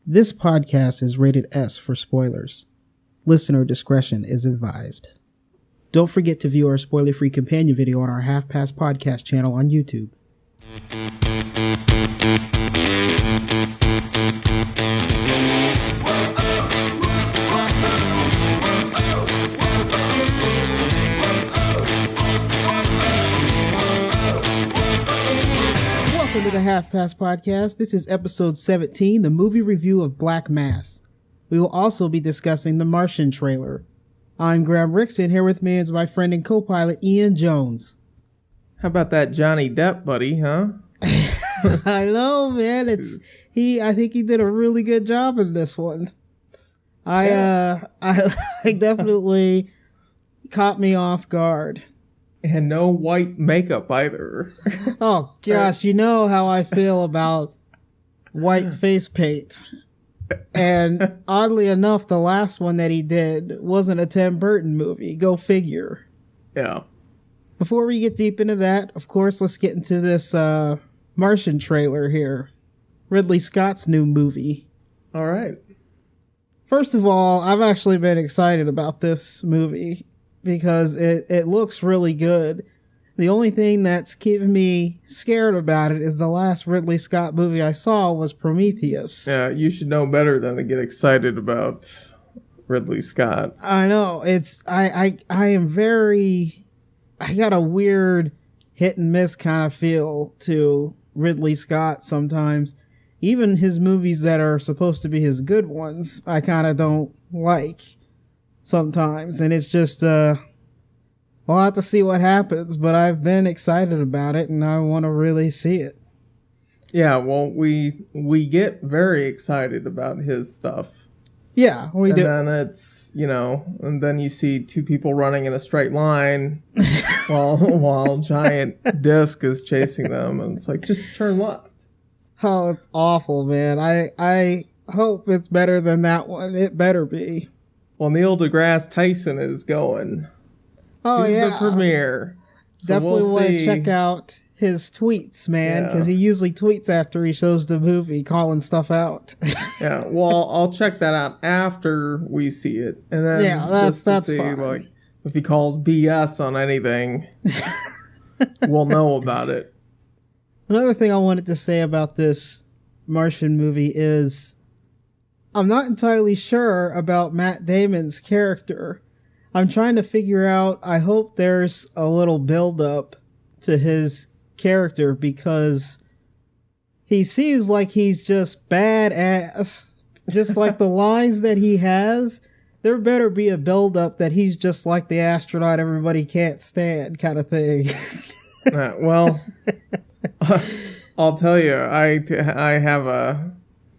This podcast is rated S for spoilers. Listener discretion is advised. Don't forget to view our spoiler-free companion video on our Half Past Podcast channel on YouTube. Welcome to the Half Past Podcast. This is episode 17, the movie review of Black Mass. We will also be discussing the Martian trailer. I'm Graham Rickson. Here with me is my friend and co-pilot Ian Jones. How about that Johnny Depp, buddy, huh? I know, man. I think he did a really good job in this one. I definitely caught me off guard. And no white makeup either. Oh gosh, you know how I feel about white face paint. And oddly enough, the last one that he did wasn't a Tim Burton movie. Go figure. Yeah. Before we get deep into that, of course, let's get into this Martian trailer here. Ridley Scott's new movie. All right. First of all, I've actually been excited about this movie because it looks really good. The only thing that's keeping me scared about it is the last Ridley Scott movie I saw was Prometheus. Yeah, you should know better than to get excited about Ridley Scott. I know. I got a weird hit and miss kind of feel to Ridley Scott sometimes. Even his movies that are supposed to be his good ones, I kind of don't like sometimes. And it's just, we'll have to see what happens, but I've been excited about it and I want to really see it. Yeah, well, we get very excited about his stuff. Yeah, we do. And then it's, and then you see two people running in a straight line while giant disc is chasing them, and it's like, just turn left. Oh, it's awful, man. I hope it's better than that one. It better be. Well, Neil deGrasse Tyson is going to the premiere. So definitely want to check out his tweets, man, because he usually tweets after he shows the movie, calling stuff out. Yeah, well, I'll check that out after we see it, and then that's see, fine. Like, if he calls BS on anything, we'll know about it. Another thing I wanted to say about this Martian movie is I'm not entirely sure about Matt Damon's character. I'm trying to figure out, I hope there's a little build-up to his character because he seems like he's just badass. Just like the lines that he has, there better be a build-up that he's just like the astronaut everybody can't stand kind of thing. Well, I'll tell you, I have a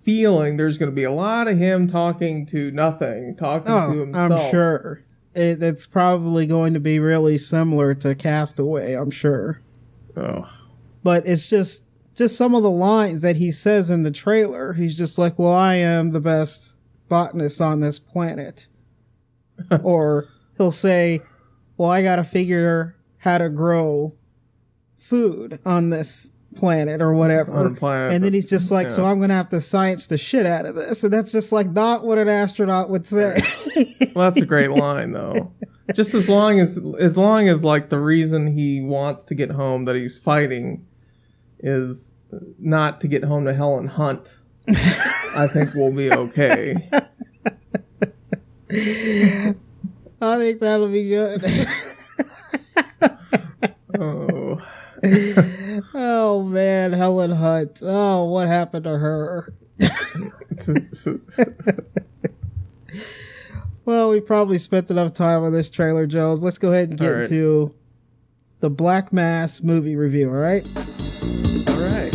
feeling there's going to be a lot of him talking to nothing, talking to himself. I'm sure. It's probably going to be really similar to Castaway, I'm sure. Oh. But it's just some of the lines that he says in the trailer. He's just like, well, I am the best botanist on this planet. Or he'll say, well, I got to figure how to grow food on this planet or whatever. On the planet. And then he's just like, so I'm going to have to science the shit out of this. And that's just like not what an astronaut would say. Well, that's a great line, though. Just as long as like the reason he wants to get home that he's fighting is not to get home to Helen Hunt, I think we'll be okay. I think that'll be good. Oh. Oh man, Helen Hunt. Oh, what happened to her? Well, we probably spent enough time on this trailer, Jones. Let's go ahead and get into the Black Mass movie review, all right? All right.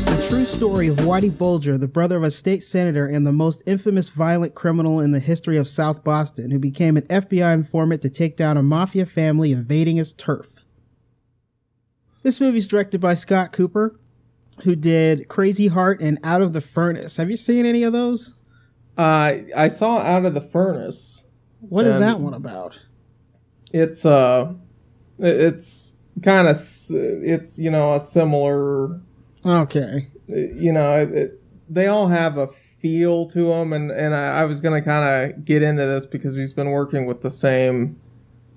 The true story of Whitey Bulger, the brother of a state senator and the most infamous violent criminal in the history of South Boston, who became an FBI informant to take down a Mafia family invading his turf. This movie's directed by Scott Cooper, who did Crazy Heart and Out of the Furnace. Have you seen any of those? I saw Out of the Furnace. What is that one about? it's kind of it's a similar. Okay. They all have a feel to them, and I was gonna kind of get into this because he's been working with the same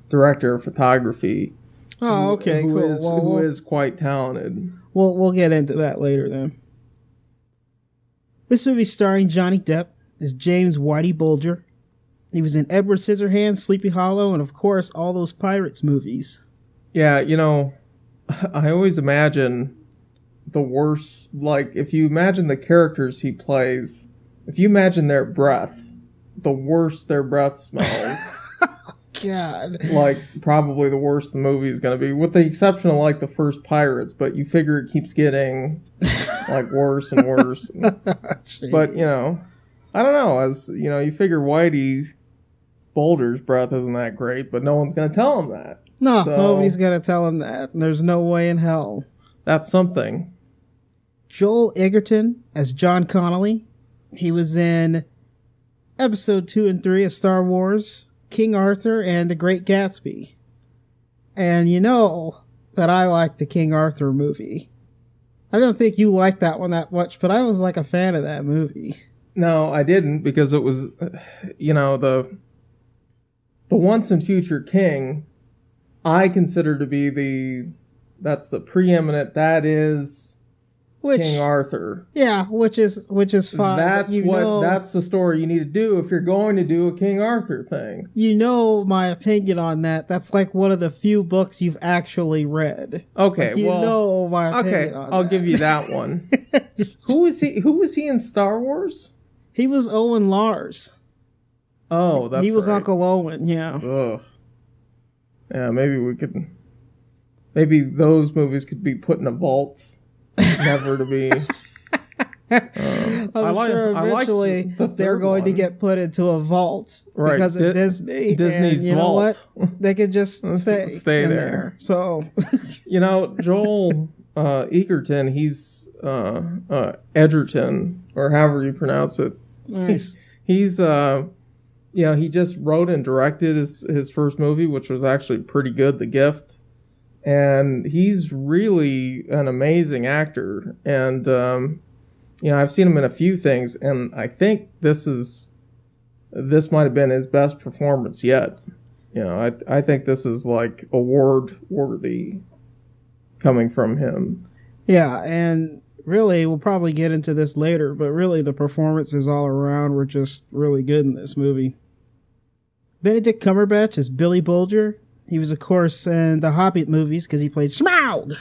director of photography. Oh, okay, cool. Who is quite talented. We'll get into that later then. This movie starring Johnny Depp is James Whitey Bulger. He was in Edward Scissorhands, Sleepy Hollow, and of course all those Pirates movies. Yeah, I always imagine the worst, like if you imagine the characters he plays, if you imagine their breath, the worse their breath smells. God. Like, probably the worst the movie is going to be, with the exception of, like, the first Pirates, but you figure it keeps getting, like, worse and worse. But, I don't know, as, you figure Whitey Bulger's breath isn't that great, but no one's going to tell him that. No, nobody's going to tell him that. There's no way in hell. That's something. Joel Edgerton as John Connolly. He was in Episode 2 and 3 of Star Wars, King Arthur, and The Great Gatsby. And you know that I like the King Arthur movie. I don't think you liked that one that much, but I was like a fan of that movie. No, I didn't, because it was, the once and future king, I consider to be that's the preeminent, that is King Arthur. Yeah, which is fine. That's the story you need to do if you're going to do a King Arthur thing. You know my opinion on that. That's like one of the few books you've actually read. Okay, like, you know my opinion on I'll that. give you that one. Who was he in Star Wars? He was Owen Lars. Oh, that's he was right. Uncle Owen. Yeah. Ugh. Yeah, maybe those movies could be put in a vault. Never to be. I'm sure eventually they're going to get put into a vault because of Disney. Disney's and you vault. Know what? They could just stay in there. So, Joel Edgerton, he's Edgerton, or however you pronounce it. Nice. He's he just wrote and directed his first movie, which was actually pretty good, The Gift. And he's really an amazing actor. And, I've seen him in a few things, and I think this might have been his best performance yet. I think this is like award worthy coming from him. Yeah, and really, we'll probably get into this later, but really the performances all around were just really good in this movie. Benedict Cumberbatch is Billy Bulger. He was, of course, in the Hobbit movies because he played Smaug.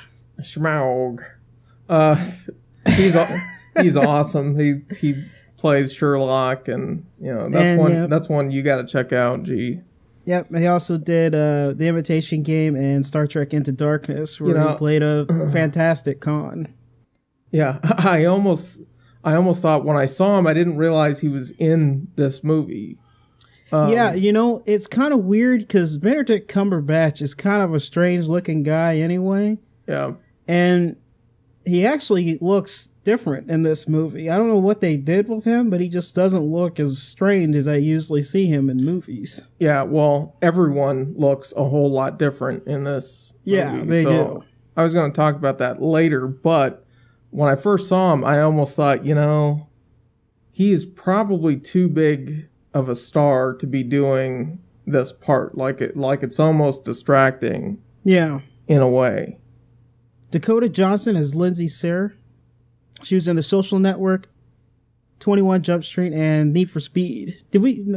He's awesome. He plays Sherlock, and that's one you got to check out. Gee. Yep. He also did The Imitation Game and Star Trek Into Darkness, where he played a fantastic Khan. Yeah, I almost thought when I saw him, I didn't realize he was in this movie. It's kind of weird because Benedict Cumberbatch is kind of a strange-looking guy anyway. Yeah. And he actually looks different in this movie. I don't know what they did with him, but he just doesn't look as strange as I usually see him in movies. Yeah, well, everyone looks a whole lot different in this movie. Yeah, they do. I was going to talk about that later, but when I first saw him, I almost thought, he is probably too big of a star to be doing this part. Like it's almost distracting. Yeah. In a way. Dakota Johnson as Lindsay Sayre. She was in The Social Network, 21 Jump Street, and Need for Speed.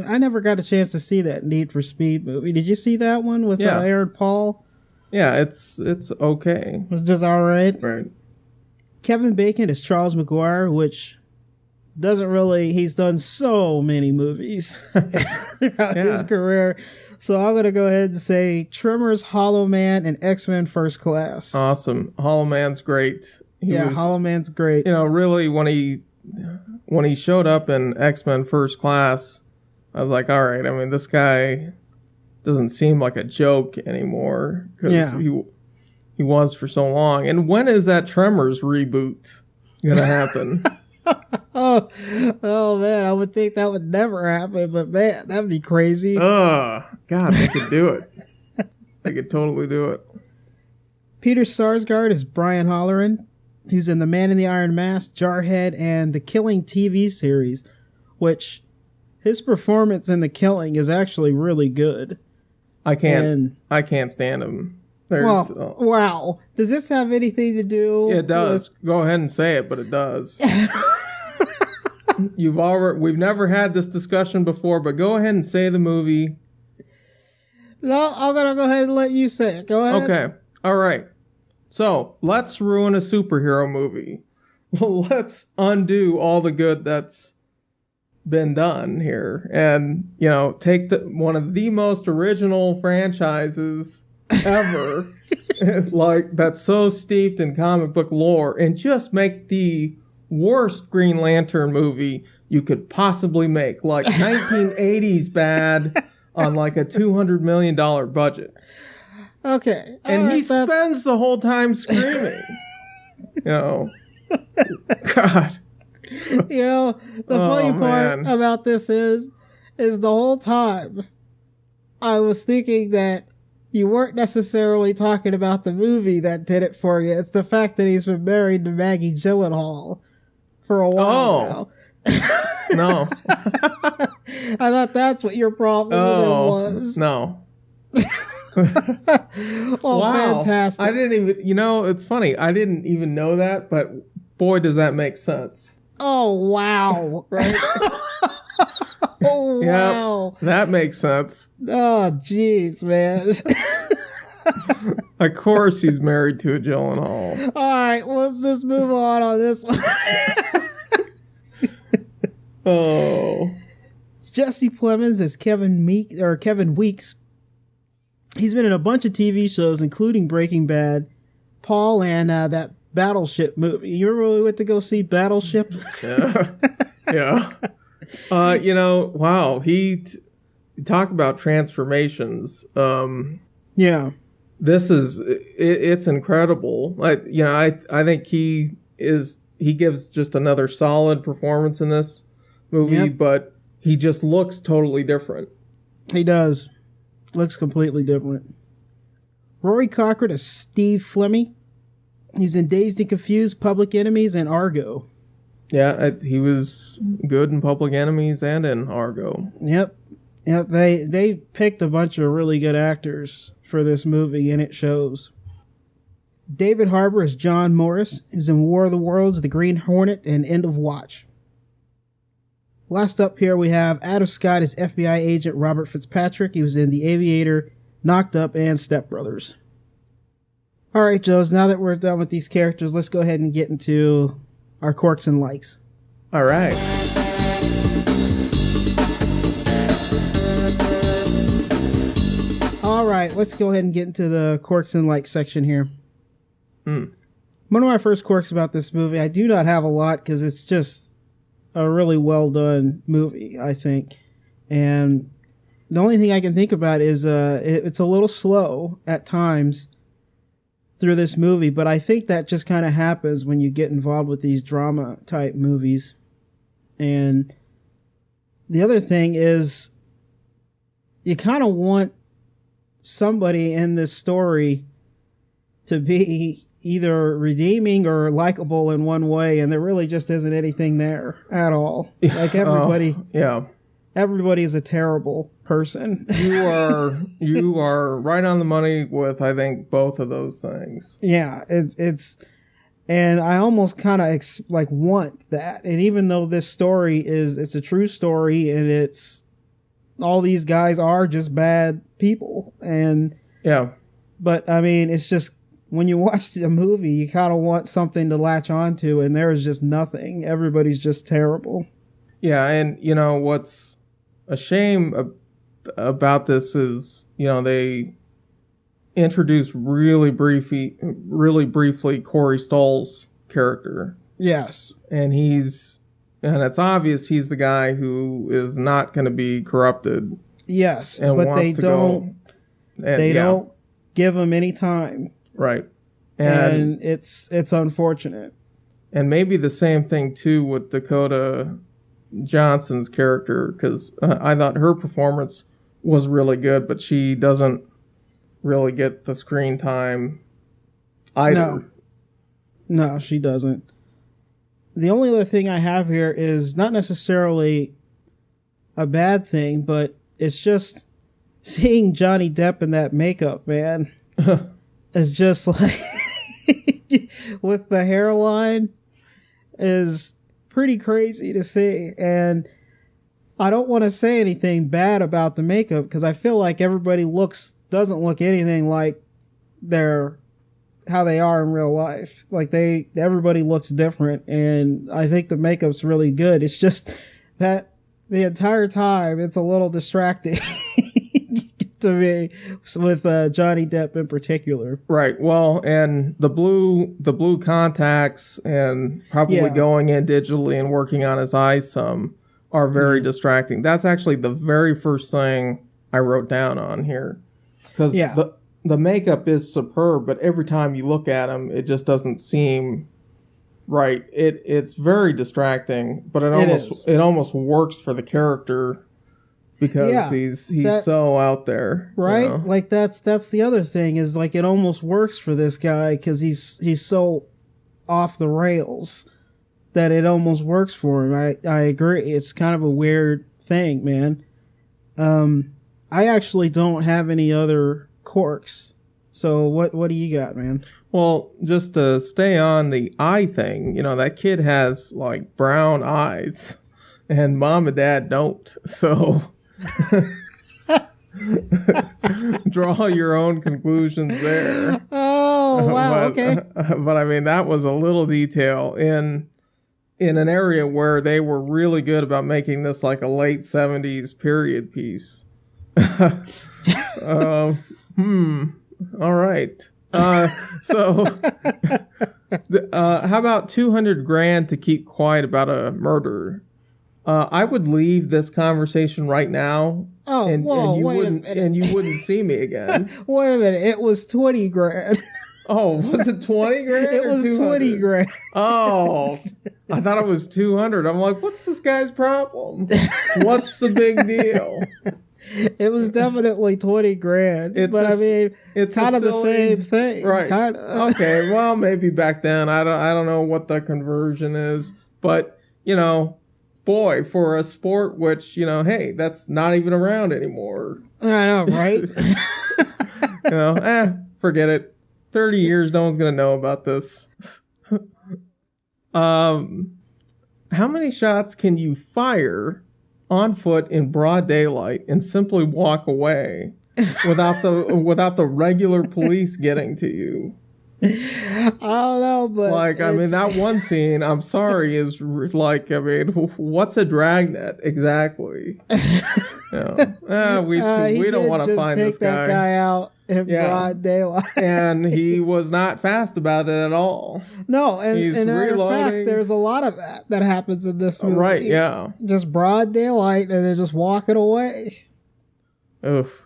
I never got a chance to see that Need for Speed movie. Did you see that one with Aaron Paul? Yeah, it's okay. It's just alright. Right. Kevin Bacon as Charles McGuire, which he's done so many movies throughout his career. So I'm going to go ahead and say Tremors, Hollow Man, and X-Men First Class. Awesome. Hollow Man's great. Hollow Man's great. Really, when he showed up in X-Men First Class, I was like, all right, I mean, this guy doesn't seem like a joke anymore. Because he was for so long. And when is that Tremors reboot going to happen? Oh man, I would think that would never happen, but man, that'd be crazy. Oh, God, they could do it. I could totally do it. Peter Sarsgaard is Brian Halloran, who's in The Man in the Iron Mask, Jarhead, and The Killing TV series, which his performance in The Killing is actually really good. I can't stand him. Wow. Does this have anything to do? It does. Go ahead and say it, but it does. We've never had this discussion before, but go ahead and say the movie. No, I'm gonna go ahead and let you say it. Go ahead. Okay. All right. So let's ruin a superhero movie. Let's undo all the good that's been done here, and take one of the most original franchises ever, like that's so steeped in comic book lore, and just make the worst Green Lantern movie you could possibly make, like 1980s bad on like a $200 million budget. Okay. And he spends the whole time screaming. God. The funny part about this is the whole time I was thinking that you weren't necessarily talking about the movie that did it for you. It's the fact that he's been married to Maggie Gyllenhaal for a while now. No. I thought that's what your problem was. No. Wow. Fantastic. I didn't even, it's funny. I didn't even know that, but boy, does that make sense. Oh, wow. Right? Oh, wow. Yep, that makes sense. Oh, jeez, man. Of course he's married to a Gyllenhaal. All right, let's just move on this one. Oh. Jesse Plemons as Kevin Weeks. He's been in a bunch of TV shows, including Breaking Bad, Paul, and that Battleship movie. You really went to go see Battleship? Yeah. Yeah. Wow. Talk about transformations. Yeah. This is, it's incredible. I think he gives just another solid performance in this movie, yep. But he just looks totally different. He does. Looks completely different. Rory Cochrane is Steve Flemmi. He's in Dazed and Confused, Public Enemies, and Argo. Yeah, he was good in Public Enemies and in Argo. Yep. They picked a bunch of really good actors for this movie, and it shows. David Harbour is John Morris, who's in War of the Worlds, The Green Hornet, and End of Watch. Last up here we have Adam Scott as FBI agent Robert Fitzpatrick. He was in The Aviator, Knocked Up, and Step Brothers. All right, Joes, now that we're done with these characters, let's go ahead and get into our quirks and likes. All right. All right, let's go ahead and get into the quirks and likes section here. One of my first quirks about this movie, I do not have a lot because it's just a really well done movie, I think. And the only thing I can think about is it's a little slow at times through this movie, but I think that just kind of happens when you get involved with these drama type movies. And the other thing is you kind of want somebody in this story to be either redeeming or likable in one way, and there really just isn't anything there at all. Like everybody, everybody is a terrible person. You are right on the money with, I think, both of those things. Yeah, it's and I almost kind of want that. And even though this story it's a true story, and it's all these guys are just bad people, and but I mean, it's just when you watch the movie, you kind of want something to latch onto, and there is just nothing. Everybody's just terrible. Yeah, and what's a shame about this is, they introduced really briefly Corey Stoll's character. Yes. And it's obvious he's the guy who is not going to be corrupted. Yes, but they don't give him any time. Right. And it's unfortunate. And maybe the same thing too with Dakota Johnson's character, because I thought her performance was really good, but she doesn't really get the screen time either. No, she doesn't. The only other thing I have here is not necessarily a bad thing, but it's just seeing Johnny Depp in that makeup, man. Is just like with the hairline is pretty crazy to see. And I don't want to say anything bad about the makeup because I feel like everybody doesn't look anything like how they are in real life. Like everybody looks different, and I think the makeup's really good. It's just that the entire time it's a little distracting to me with Johnny Depp in particular. Right. Well, and the blue contacts and probably going in digitally and working on his eyes some are very distracting. That's actually the very first thing I wrote down on here. Because the makeup is superb, but every time you look at him, it just doesn't seem right. It's very distracting, but it almost works for the character because he's so out there, right? You know? Like that's the other thing is like it almost works for this guy because he's so off the rails that it almost works for him. I agree. It's kind of a weird thing, man. I actually don't have any other quirks. So what do you got, man? Well, just to stay on the eye thing, you know, that kid has like brown eyes and mom and dad don't. So draw your own conclusions there. Oh, wow. Okay. But I mean, that was a little detail in an area where they were really good about making this like a late 70s period piece. All right. So how about $200,000 to keep quiet about a murder? I would leave this conversation right now. Oh, and you wouldn't see me again. Wait a minute. It was $20,000. Oh, was it $20,000? It was $20,000. Oh, I thought it was 200. I'm like, what's this guy's problem? What's the big deal? It was definitely $20,000, but I mean, it's kind of the same thing, right? Okay, well, maybe back then I don't know what the conversion is, but you know, boy, for a sport which hey, that's not even around anymore. I know, right? Forget it. 30 years, no one's gonna know about this. How many shots can you fire on foot in broad daylight and simply walk away without the regular police getting to you? I don't know, but I mean, that one scene, I'm sorry, is like, I mean, what's a dragnet exactly? We don't want to find this guy. Take that guy out in broad daylight, and he was not fast about it at all. No, and matter of fact, there's a lot of that happens in this movie. Right? Yeah, just broad daylight, and they're just walking away. Oof.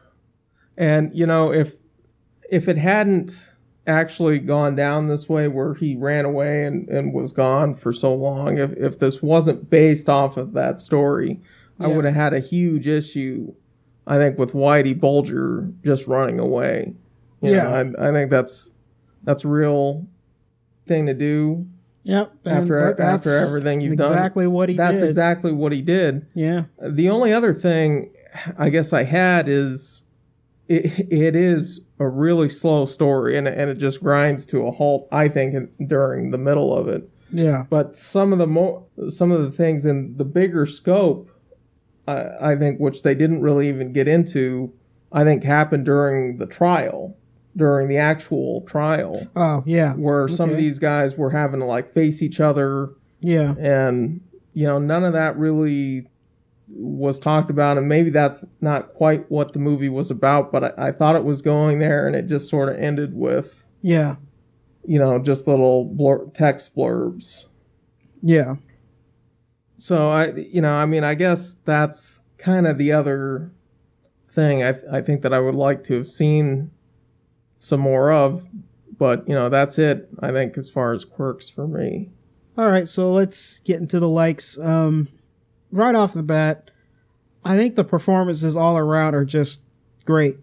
And if it hadn't actually gone down this way, where he ran away and was gone for so long, if this wasn't based off of that story, I would have had a huge issue, I think, with Whitey Bulger just running away. I think that's a real thing to do. Yep. After everything you've done. That's exactly what he did. Yeah. The only other thing I guess I had is it is a really slow story, and it just grinds to a halt, I think, during the middle of it. Yeah. But some of the things in the bigger scope, I think, which they didn't really even get into, I think happened during the actual trial. Oh, yeah. Where some of these guys were having to face each other. Yeah. And, none of that really was talked about, and maybe that's not quite what the movie was about, but I thought it was going there, and it just sort of ended with, just little text blurbs. Yeah. So I guess that's kind of the other thing I think that I would like to have seen some more of, but that's it, I think, as far as quirks for me. All right, so let's get into the likes. Right off the bat, I think the performances all around are just great.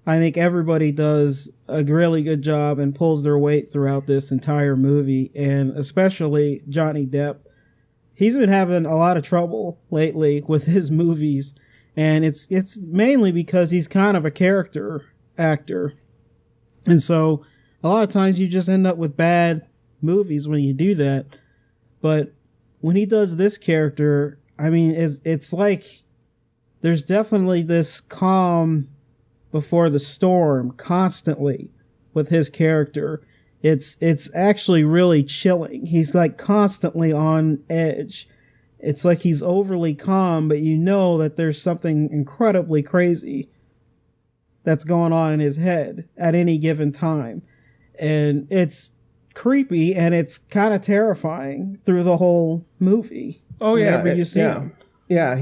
I think everybody does a really good job and pulls their weight throughout this entire movie, and especially Johnny Depp. He's been having a lot of trouble lately with his movies, and it's mainly because he's kind of a character actor. And so a lot of times you just end up with bad movies when you do that. But when he does this character, I mean, it's like there's definitely this calm before the storm constantly with his character. It's actually really chilling. He's like constantly on edge. It's like he's overly calm, but you know that there's something incredibly crazy that's going on in his head at any given time. And it's creepy and it's kind of terrifying through the whole movie. Oh yeah, whenever you see him. Yeah,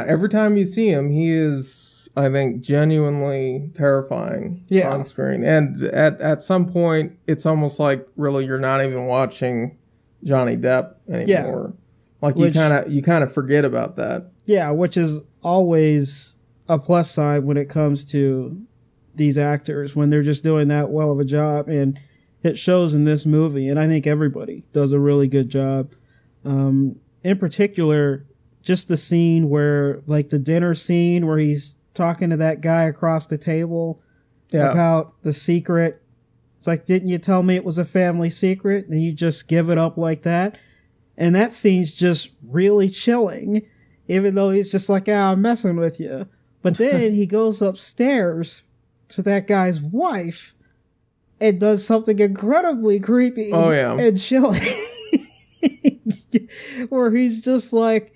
every time you see him, he is, I think, genuinely terrifying on screen. And at some point, it's almost like really you're not even watching Johnny Depp anymore. Like you kind of forget about that. Yeah, which is always a plus side when it comes to these actors when they're just doing that well of a job, and it shows in this movie. And I think everybody does a really good job. In particular, just the scene where, like the dinner scene where he's talking to that guy across the table about the secret. It's like, didn't you tell me it was a family secret? And you just give it up like that. And that scene's just really chilling, even though he's just like, I'm messing with you. But then he goes upstairs to that guy's wife and does something incredibly creepy and chilling. Where he's just like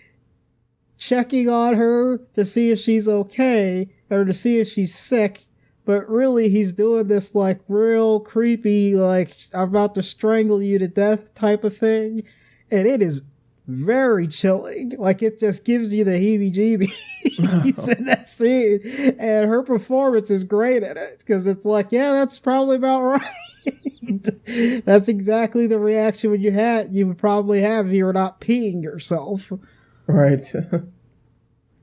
checking on her to see if she's okay or to see if she's sick. But really he's doing this like real creepy, like I'm about to strangle you to death type of thing. And it is very chilling. Like it just gives you the heebie-jeebies in that scene. And her performance is great in it because it's like, yeah, that's probably about right. That's exactly the reaction you would probably have if you were not peeing yourself. Right.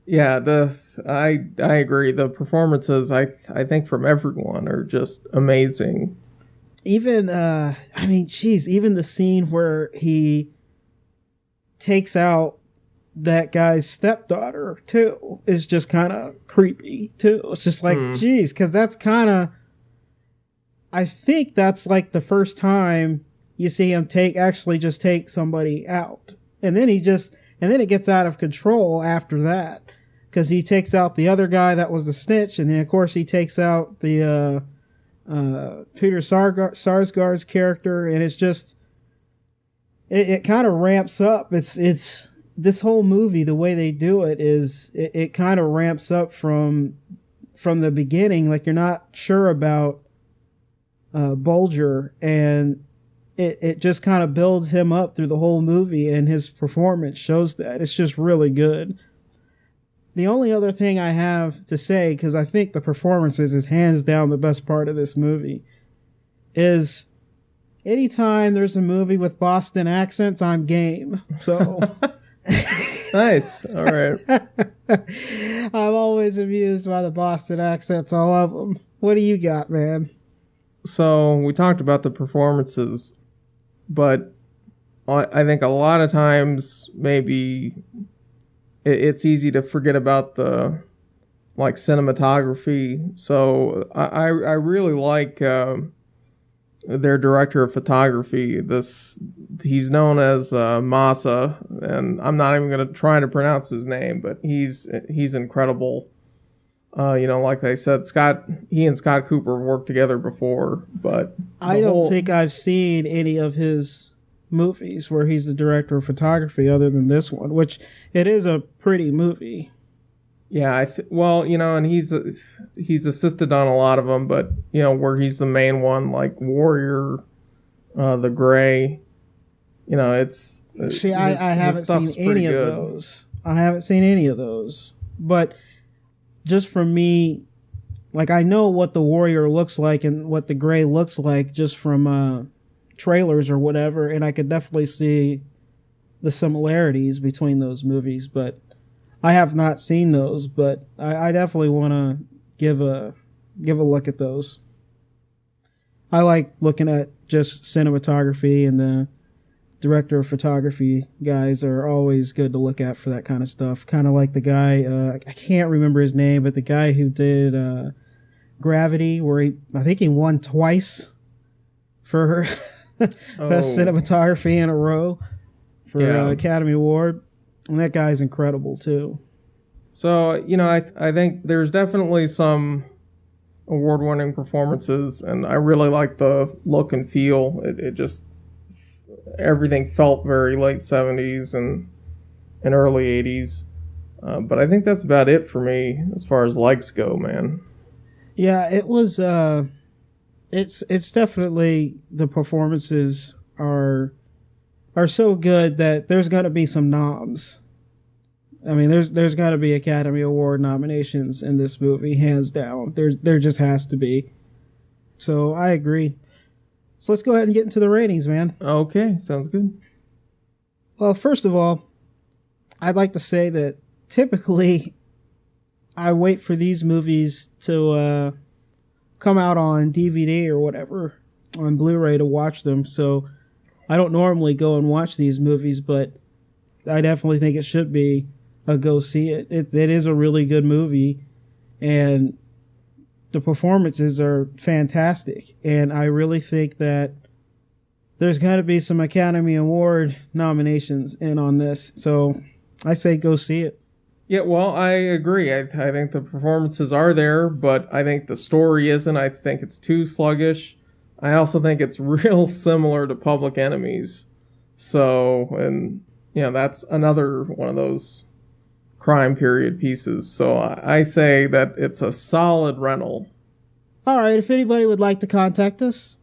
Yeah, I agree. The performances I think from everyone are just amazing. Even even the scene where he takes out that guy's stepdaughter too is just kind of creepy too. It's just like, because that's kind of, I think that's like the first time you see him actually just take somebody out, and then it gets out of control after that because he takes out the other guy that was the snitch, and then of course he takes out the Peter Sarsgaard's character, and it's just. It kind of ramps up. It's this whole movie, the way they do it is it kind of ramps up from the beginning. Like you're not sure about Bulger, and it just kind of builds him up through the whole movie, and his performance shows that. It's just really good. The only other thing I have to say, because I think the performances is hands down the best part of this movie, is anytime there's a movie with Boston accents, I'm game. So nice. All right. I'm always amused by the Boston accents. I love them. What do you got, man? So we talked about the performances, but I think a lot of times maybe it's easy to forget about the like cinematography. So I really like their director of photography. He's known as Masa, and I'm not even going to try to pronounce his name, but he's incredible. Like I said, he and Scott Cooper have worked together before, but I don't think I've seen any of his movies where he's the director of photography other than this one, which it is a pretty movie. Yeah, and he's assisted on a lot of them, but where he's the main one, like Warrior, The Gray, it's. I haven't seen any of those. I haven't seen any of those, but just for me, like I know what the Warrior looks like and what The Gray looks like just from trailers or whatever, and I could definitely see the similarities between those movies, but I have not seen those, but I definitely want to give a give a look at those. I like looking at just cinematography, and the director of photography guys are always good to look at for that kind of stuff. Kind of like the guy, I can't remember his name, but the guy who did Gravity, where I think he won twice for best cinematography in a row for Academy Award. And that guy's incredible too. So, I think there's definitely some award-winning performances, and I really like the look and feel. It just, everything felt very late 70s and early 80s. But I think that's about it for me as far as likes go, man. Yeah, it was, it's definitely, the performances are so good that there's got to be some noms. I mean, there's got to be Academy Award nominations in this movie, hands down. There just has to be. So I agree. So let's go ahead and get into the ratings, man. Okay, sounds good. Well, first of all, I'd like to say that typically I wait for these movies to come out on DVD or whatever, on Blu-ray to watch them. So I don't normally go and watch these movies, but I definitely think it should be a go see it. It is a really good movie, and the performances are fantastic. And I really think that there's got to be some Academy Award nominations in on this. So I say go see it. Yeah, well, I agree. I think the performances are there, but I think the story isn't. I think it's too sluggish. I also think it's real similar to Public Enemies. So, and that's another one of those crime period pieces. So I say that it's a solid rental. All right, if anybody would like to contact us,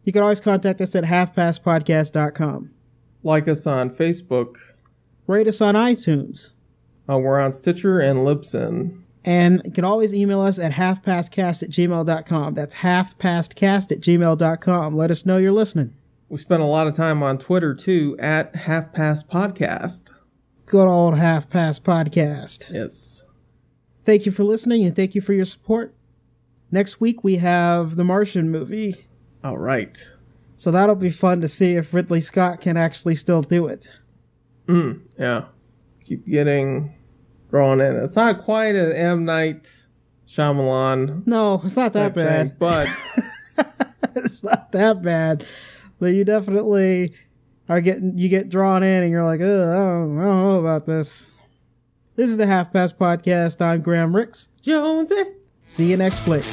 you can always contact us at halfpastpodcast.com. Like us on Facebook. Rate us on iTunes. We're on Stitcher and Libsyn. And you can always email us at halfpastcast@gmail.com. That's halfpastcast@gmail.com. Let us know you're listening. We spent a lot of time on Twitter, too, at halfpastpodcast. Good old Half Past Podcast. Yes. Thank you for listening, and thank you for your support. Next week, we have the Martian movie. All right. So that'll be fun to see if Ridley Scott can actually still do it. Yeah. Keep getting drawn in. It's not quite an M. Night Shyamalan. No, it's not that bad. Thing, but it's not that bad. But you definitely you get drawn in, and you're like, I don't know about this. This is the Half Past Podcast. I'm Graham Ricks. Jonesy. See you next week.